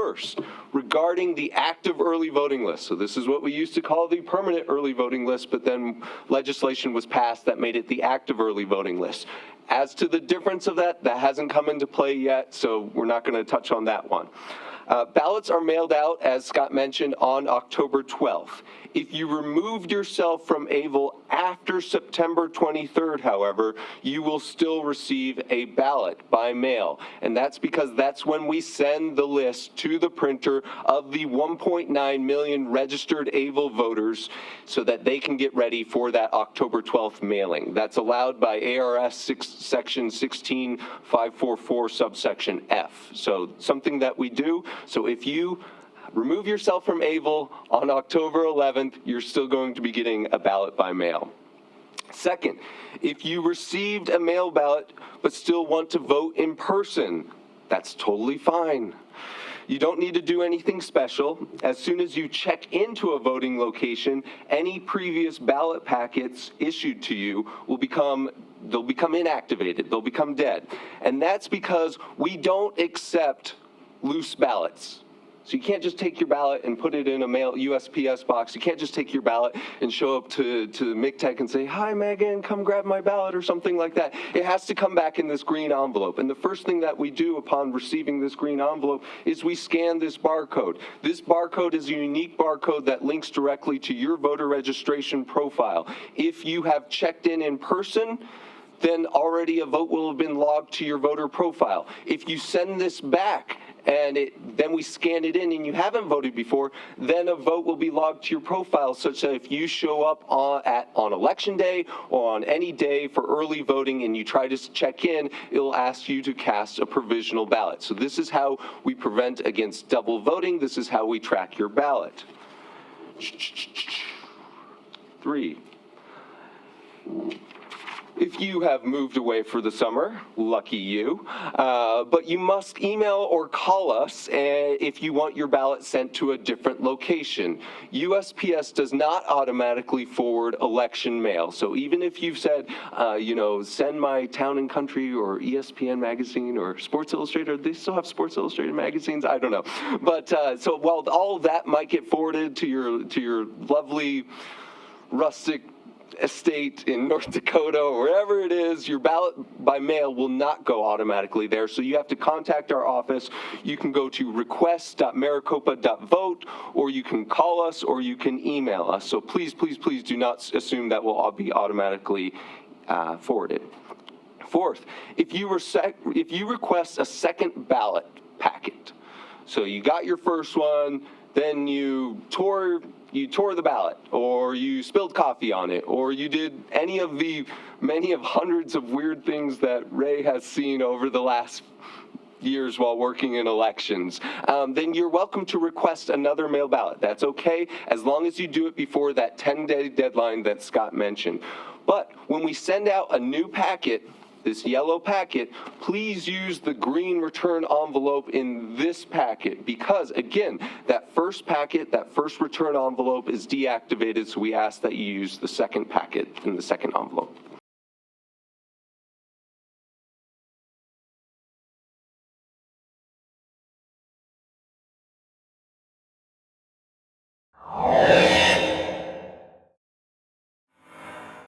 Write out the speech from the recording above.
First, regarding the active early voting list. So this is what we used to call the permanent early voting list, but then legislation was passed that made it the active early voting list. As to the difference of that hasn't come into play yet, so we're not going to touch on that one. Ballots are mailed out, as Scott mentioned, on October 12th. If you removed yourself from ABLE after September 23rd, however, you will still receive a ballot by mail. And that's because that's when we send the list to the printer of the 1.9 million registered ABLE voters so that they can get ready for that October 12th mailing. That's allowed by ARS section 16544 subsection F. So something that we do. So if you remove yourself from ABLE on October 11th, you're still going to be getting a ballot by mail. Second, if you received a mail ballot but still want to vote in person, that's totally fine. You don't need to do anything special. As soon as you check into a voting location, any previous ballot packets issued to you will they'll become inactivated, they'll become dead. And that's because we don't accept loose ballots. So you can't just take your ballot and put it in a mail USPS box. You can't just take your ballot and show up to MCTEC and say, "Hi, Megan, come grab my ballot," or something like that. It has to come back in this green envelope. And the first thing that we do upon receiving this green envelope is we scan this barcode. This barcode is a unique barcode that links directly to your voter registration profile. If you have checked in person, then already a vote will have been logged to your voter profile. If you send this back and then we scan it in and you haven't voted before, then a vote will be logged to your profile such that if you show up on election day or on any day for early voting and you try to check in, it'll ask you to cast a provisional ballot. So this is how we prevent against double voting. This is how we track your ballot. 3. If you have moved away for the summer, lucky you, but you must email or call us if you want your ballot sent to a different location. USPS does not automatically forward election mail. So even if you've said, send my Town and Country or ESPN magazine or Sports Illustrated, they still have Sports Illustrated magazines? I don't know. But so while all of that might get forwarded to your lovely rustic estate in North Dakota or wherever it is, your ballot by mail will not go automatically there. So you have to contact our office. You can go to request.maricopa.vote, or you can call us, or you can email us. So please, please, please do not assume that will all be automatically forwarded. Fourth, if you request a second ballot packet, so you got your first one, then you tore the ballot, or you spilled coffee on it, or you did any of the many of hundreds of weird things that Ray has seen over the last years while working in elections, then you're welcome to request another mail ballot. That's okay, as long as you do it before that 10-day deadline that Scott mentioned. But when we send out a new packet, this yellow packet, please use the green return envelope in this packet because, again, that first packet, that first return envelope is deactivated, so we ask that you use the second packet in the second envelope.